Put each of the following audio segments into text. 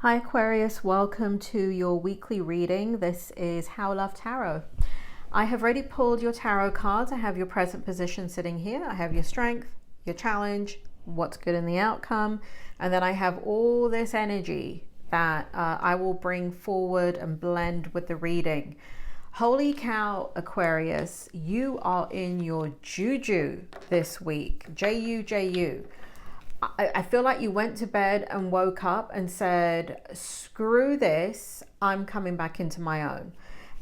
Hi Aquarius, welcome to your weekly reading. This is How Love Tarot. I have already pulled your tarot cards. I have your present position sitting here. I have your strength, your challenge, what's good in the outcome, and then I have all this energy that I will bring forward and blend with the reading. Holy cow, Aquarius, you are in your juju this week. J-U-J-U. I feel like you went to bed and woke up and said, screw this, I'm coming back into my own.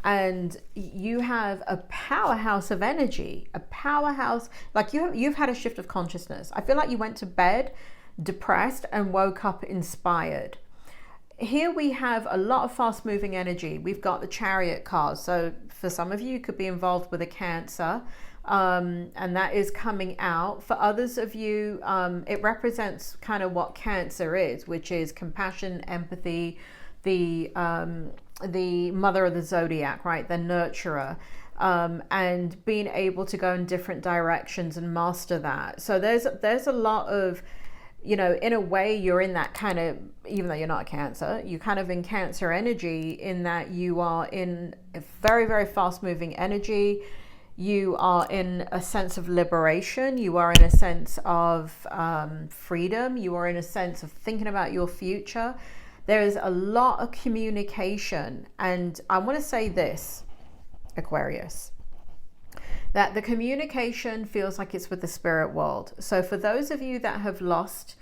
And you have a powerhouse of energy, a powerhouse, like you've had a shift of consciousness. I feel like you went to bed depressed and woke up inspired. Here we have a lot of fast moving energy. We've got the Chariot card. So for some of you, you could be involved with a Cancer. And that is coming out. For others of you, it represents kind of what Cancer is, which is compassion, empathy, the mother of the zodiac, right? The nurturer, and being able to go in different directions and master that. So there's a lot of, you know, in a way you're in that kind of, even though you're not a Cancer, you're kind of in Cancer energy in that you are in a very, very fast moving energy. You are in a sense of liberation. You are in a sense of freedom. You are in a sense of thinking about your future. There is a lot of communication. And I want to say this, Aquarius, that the communication feels like it's with the spirit world. So for those of you that have lost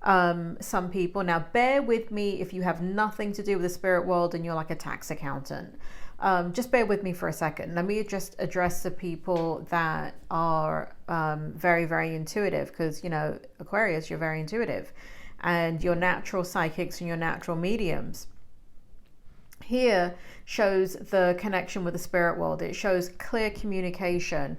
some people, now bear with me if you have nothing to do with the spirit world and you're like a tax accountant. Just bear with me for a second. Let me just address the people that are very, very intuitive, because, you know, Aquarius, you're very intuitive and you're natural psychics and you're natural mediums. Here shows the connection with the spirit world. It shows clear communication.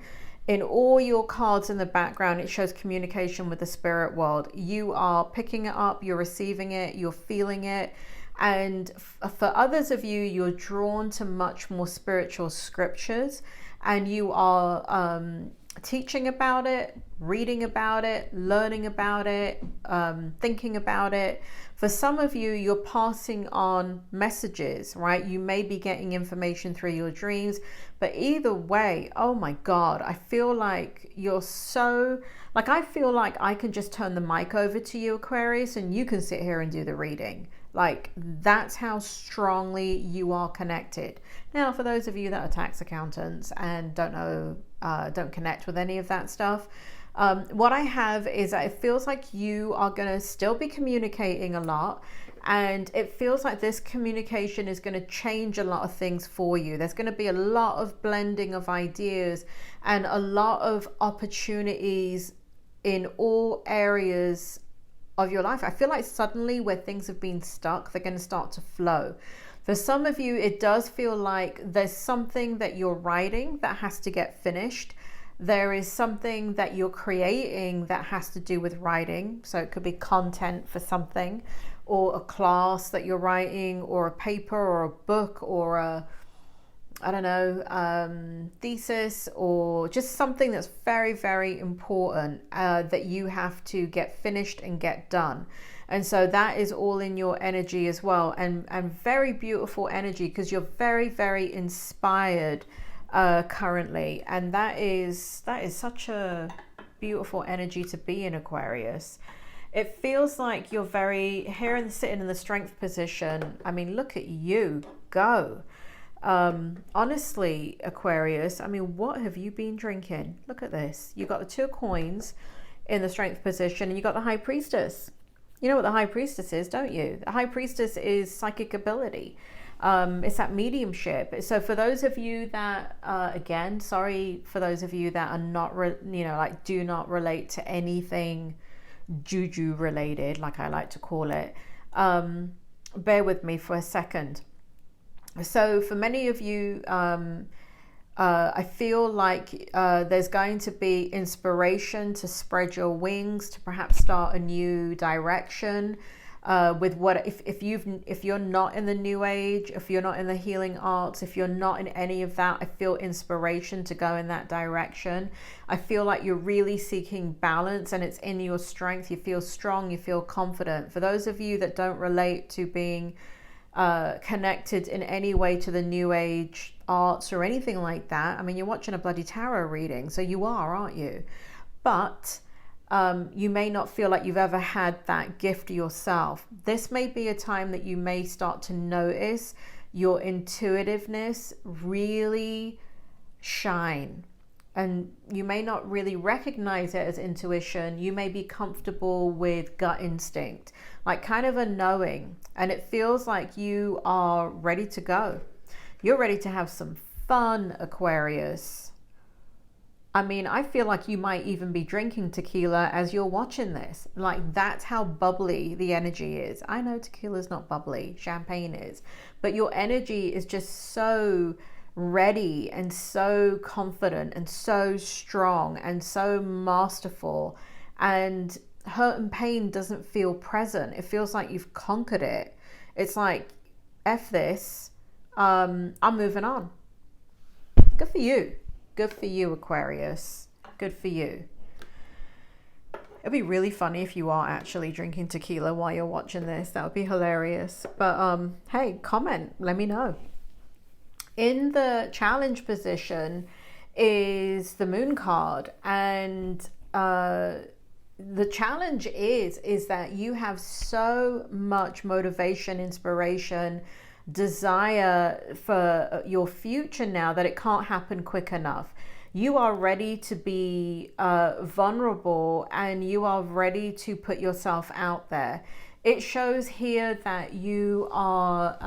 In all your cards in the background, it shows communication with the spirit world. You are picking it up, you're receiving it, you're feeling it. And for others of you, you're drawn to much more spiritual scriptures, and you are teaching about it, reading about it, learning about it, thinking about it. For some of you, you're passing on messages, right? You may be getting information through your dreams, but either way, oh my God, I feel like you're so, like, I feel like I can just turn the mic over to you, Aquarius, and you can sit here and do the reading. Like, that's how strongly you are connected. Now, for those of you that are tax accountants and don't know, don't connect with any of that stuff, what I have is that it feels like you are going to still be communicating a lot. And it feels like this communication is going to change a lot of things for you. There's going to be a lot of blending of ideas and a lot of opportunities in all areas of your life. I feel like suddenly where things have been stuck, they're going to start to flow. For some of you, it does feel like there's something that you're writing that has to get finished. There is something that you're creating that has to do with writing. So it could be content for something, or a class that you're writing, or a paper, or a book, or a, I don't know, thesis, or just something that's very, very important that you have to get finished and get done. And so that is all in your energy as well, and very beautiful energy, because you're very, very inspired currently, and that is such a beautiful energy to be in, Aquarius. It feels like you're very here and sitting in the strength position. I mean, look at you go. Honestly, Aquarius, I mean, what have you been drinking? Look at this. You got the Two of Coins in the strength position, and you got the High Priestess. You know what the High Priestess is, don't you? The High Priestess is psychic ability. It's that mediumship. So for those of you that, again, sorry for those of you that are not, like do not relate to anything juju related, like I like to call it, bear with me for a second. So for many of you, I feel like there's going to be inspiration to spread your wings, to perhaps start a new direction. with what if you're not in the new age, if you're not in the healing arts, if you're not in any of that, I feel inspiration to go in that direction. I feel like you're really seeking balance, and it's in your strength. You feel strong, you feel confident. For those of you that don't relate to being connected in any way to the new age arts or anything like that, I mean, you're watching a bloody tarot reading, so you are, aren't you? But you may not feel like you've ever had that gift yourself. This may be a time that you may start to notice your intuitiveness really shine. And you may not really recognize it as intuition. You may be comfortable with gut instinct, like kind of a knowing. And it feels like you are ready to go. You're ready to have some fun, Aquarius. I mean, I feel like you might even be drinking tequila as you're watching this. Like, that's how bubbly the energy is. I know tequila's not bubbly, champagne is. But your energy is just so ready and so confident and so strong and so masterful. And hurt and pain doesn't feel present. It feels like you've conquered it. It's like, F this, I'm moving on. Good for you. Good for you, Aquarius. Good for you. It'd be really funny if you are actually drinking tequila while you're watching this. That would be hilarious. But hey, comment. Let me know. In the challenge position is the Moon card. And the challenge is that you have so much motivation, inspiration, desire for your future now that it can't happen quick enough. You are ready to be vulnerable, and you are ready to put yourself out there. It shows here that you are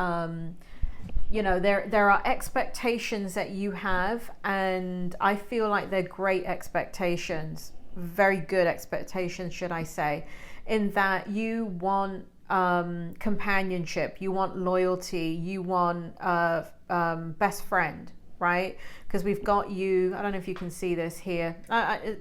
you know, there are expectations that you have, and I feel like they're great expectations, very good expectations, should I say, in that you want companionship, you want loyalty, you want best friend, right? Because we've got you, I don't know if you can see this here,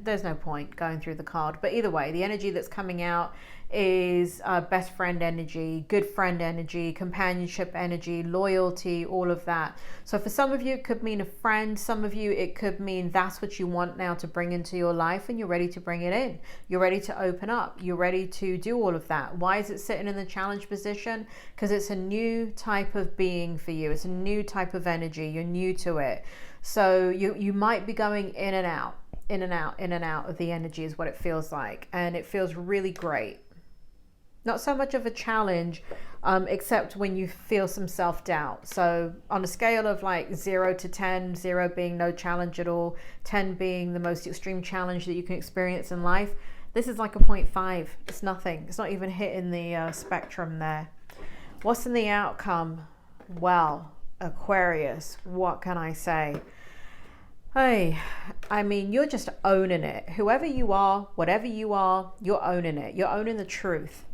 there's no point going through the card, but either way, the energy that's coming out is best friend energy, good friend energy, companionship energy, loyalty, all of that. So for some of you it could mean a friend, some of you it could mean that's what you want now to bring into your life, and you're ready to bring it in, you're ready to open up, you're ready to do all of that. Why is it sitting in the challenge position? Because it's a new type of being for you, it's a new type of energy, you're new to it. So you might be going in and out, in and out, in and out of the energy is what it feels like, and it feels really great. Not so much of a challenge, except when you feel some self-doubt. So on a scale of like 0 to 10, 0 being no challenge at all, 10 being the most extreme challenge that you can experience in life, this is like a 0.5. It's nothing. It's not even hitting the spectrum there. What's in the outcome? Well, Aquarius, what can I say? Hey, I mean, you're just owning it. Whoever you are, whatever you are, you're owning it. You're owning the truth.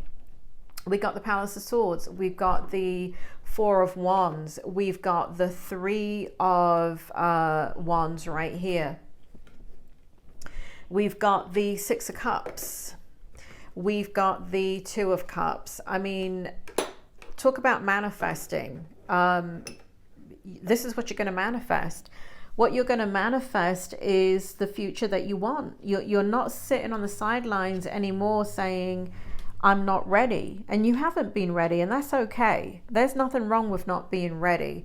We got the Palace of Swords, we've got the Four of Wands, we've got the Three of Wands right here. We've got the Six of Cups. We've got the Two of Cups. I mean, talk about manifesting. This is what you're going to manifest. What you're going to manifest is the future that you want. You're not sitting on the sidelines anymore saying, I'm not ready, and you haven't been ready, and that's okay. There's nothing wrong with not being ready.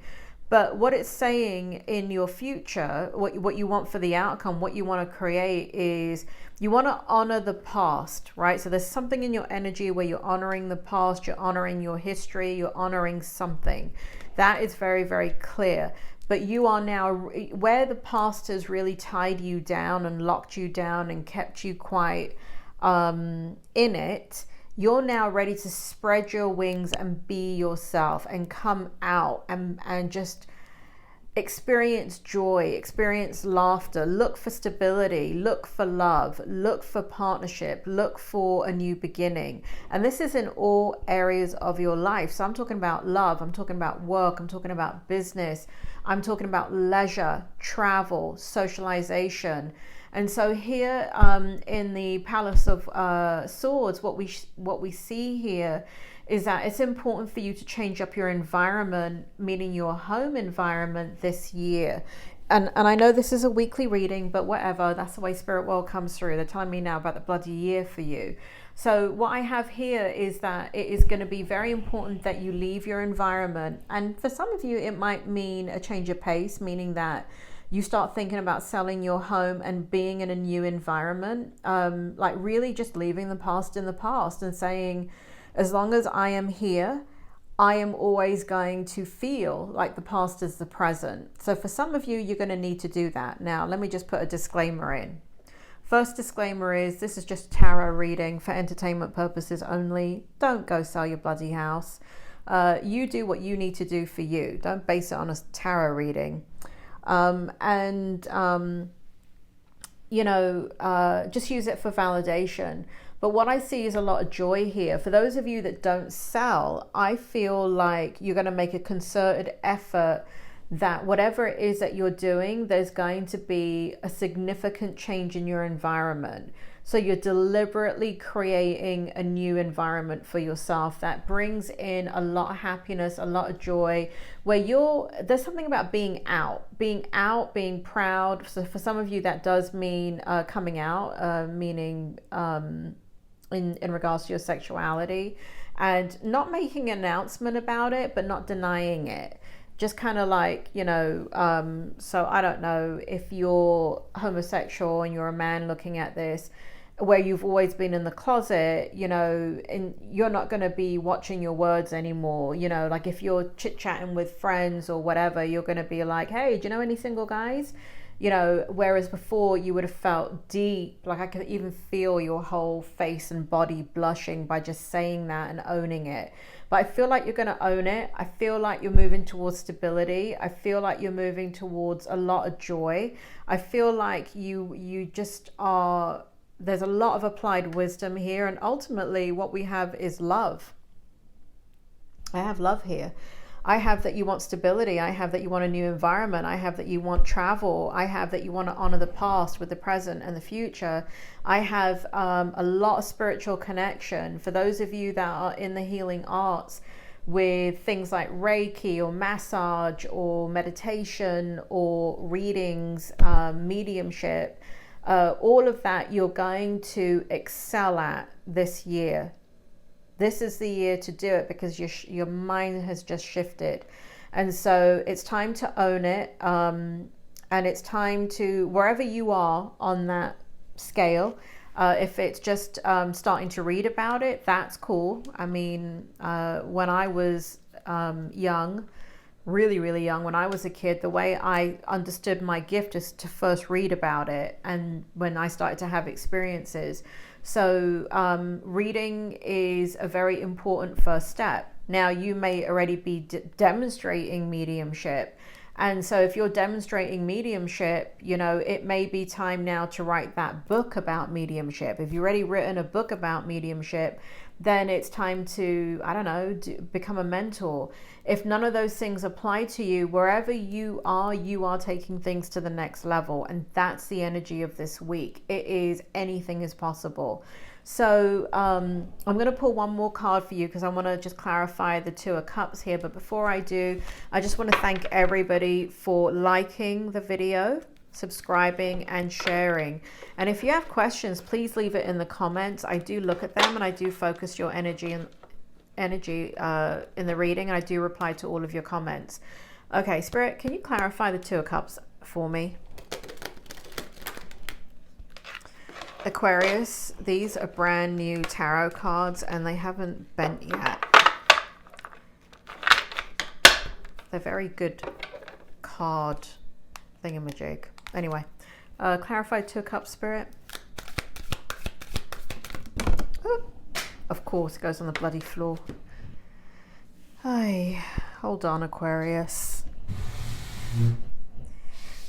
But what it's saying in your future, what you want for the outcome, what you want to create is you want to honor the past, right? So there's something in your energy where you're honoring the past, you're honoring your history, you're honoring something. That is very, very clear. But you are now, where the past has really tied you down and locked you down and kept you quite in it, you're now ready to spread your wings and be yourself and come out and just experience joy, experience laughter, look for stability, look for love, look for partnership, look for a new beginning. And this is in all areas of your life. So I'm talking about love, I'm talking about work, I'm talking about business, I'm talking about leisure, travel, socialization. And so here in the Palace of Swords, what we see here is that it's important for you to change up your environment, meaning your home environment this year. And I know this is a weekly reading, but whatever, that's the way Spirit World comes through. They're telling me now about the bloody year for you. So what I have here is that it is going to be very important that you leave your environment. And for some of you, it might mean a change of pace, meaning that you start thinking about selling your home and being in a new environment. Like really just leaving the past in the past and saying, as long as I am here, I am always going to feel like the past is the present. So for some of you, you're going to need to do that. Now, let me just put a disclaimer in. First disclaimer is this is just a tarot reading for entertainment purposes only. Don't go sell your bloody house. You do what you need to do for you. Don't base it on a tarot reading. Just use it for validation. But what I see is a lot of joy here. For those of you that don't sell, I feel like you're going to make a concerted effort that whatever it is that you're doing, there's going to be a significant change in your environment. So you're deliberately creating a new environment for yourself that brings in a lot of happiness, a lot of joy, where there's something about being out, being proud. So for some of you, that does mean coming out, meaning in regards to your sexuality, and not making an announcement about it, but not denying it. Just kind of like, so I don't know if you're homosexual and you're a man looking at this, where you've always been in the closet, and you're not going to be watching your words anymore. Like if you're chit-chatting with friends or whatever, you're going to be like, hey, do you know any single guys? Whereas before you would have felt deep, like I could even feel your whole face and body blushing by just saying that and owning it. But I feel like you're going to own it. I feel like you're moving towards stability. I feel like you're moving towards a lot of joy. I feel like you just are, there's a lot of applied wisdom here. And ultimately what we have is love. I have love here. I have that you want stability. I have that you want a new environment. I have that you want travel. I have that you want to honor the past with the present and the future. I have a lot of spiritual connection. For those of you that are in the healing arts with things like Reiki or massage or meditation or readings, mediumship, all of that you're going to excel at this year. This is the year to do it because your mind has just shifted. And so it's time to own it. And it's time to, wherever you are on that scale, if it's just starting to read about it, that's cool. I mean, when I was young, really, really young, when I was a kid, the way I understood my gift is to first read about it. And when I started to have experiences. So reading is a very important first step. Now you may already be demonstrating mediumship. And so if you're demonstrating mediumship, it may be time now to write that book about mediumship. If you've already written a book about mediumship, then it's time to, I don't know, become a mentor. If none of those things apply to you, wherever you are taking things to the next level. And that's the energy of this week. It is anything is possible. So I'm going to pull one more card for you because I want to just clarify the Two of Cups here. But before I do, I just want to thank everybody for liking the video, subscribing and sharing. And if you have questions, please leave it in the comments. I do look at them and I do focus your energy in the reading, and I do reply to all of your comments. Okay, Spirit, can you clarify the Two of Cups for me? Aquarius, these are brand new tarot cards and they haven't bent yet. They're very good card thingamajig. Anyway, clarify Two of Cups, Spirit. Oh, of course, it goes on the bloody floor. Hey, hold on, Aquarius.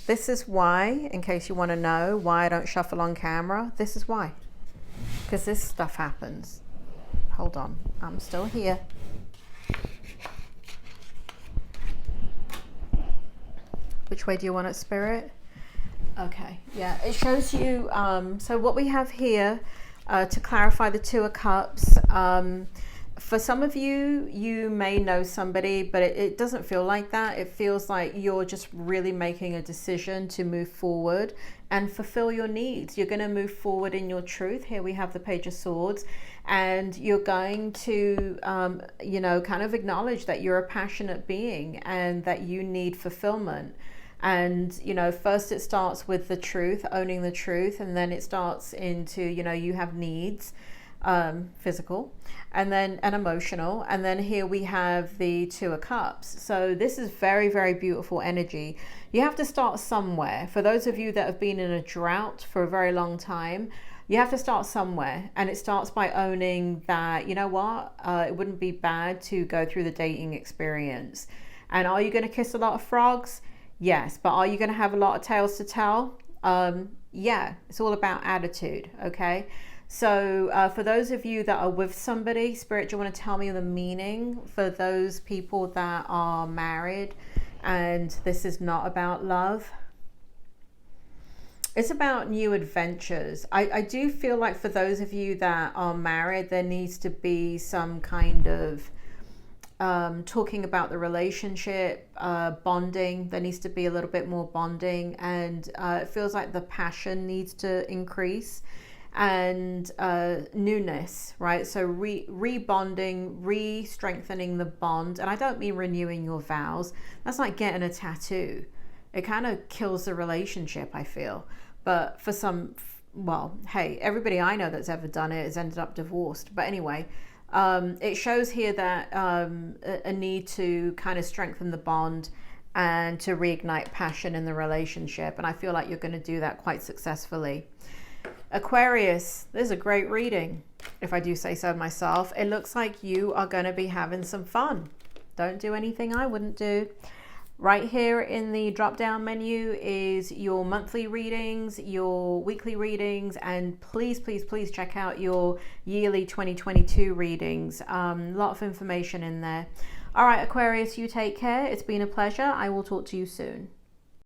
This is why, in case you want to know why I don't shuffle on camera, this is why. Because this stuff happens. Hold on, I'm still here. Which way do you want it, Spirit? Okay, yeah, it shows you, so what we have here, to clarify the Two of Cups, For some of you, you may know somebody, but it doesn't feel like that. It feels like you're just really making a decision to move forward and fulfill your needs. You're going to move forward in your truth. Here we have the Page of Swords, and you're going to, you know, kind of acknowledge that you're a passionate being and that you need fulfillment. And, you know, first it starts with the truth, owning the truth, and then it starts into, you know, you have needs, physical and emotional, and then here we have the Two of Cups. So this is very, very beautiful energy. You have to start somewhere. For those of you that have been in a drought for a very long time, you have to start somewhere, and it starts by owning that, you know what, it wouldn't be bad to go through the dating experience. And are you going to kiss a lot of frogs? Yes. But are you going to have a lot of tales to tell? Yeah, it's all about attitude. Okay. So for those of you that are with somebody, Spirit, do you want to tell me the meaning for those people that are married and this is not about love? It's about new adventures. I do feel like for those of you that are married, there needs to be some kind of talking about the relationship, bonding. There needs to be a little bit more bonding, and it feels like the passion needs to increase. And newness, right? So rebonding, re-strengthening the bond. And I don't mean renewing your vows. That's like getting a tattoo. It kind of kills the relationship, I feel. But for some, well, hey, everybody I know that's ever done it has ended up divorced. But anyway, it shows here that a need to kind of strengthen the bond and to reignite passion in the relationship. And I feel like you're going to do that quite successfully. Aquarius, this is a great reading, if I do say so myself. It looks like you are going to be having some fun. Don't do anything I wouldn't do. Right here in the drop down menu is your monthly readings, your weekly readings, and please, please, please check out your yearly 2022 readings. A lot of information in there. All right, Aquarius, you take care. It's been a pleasure. I will talk to you soon.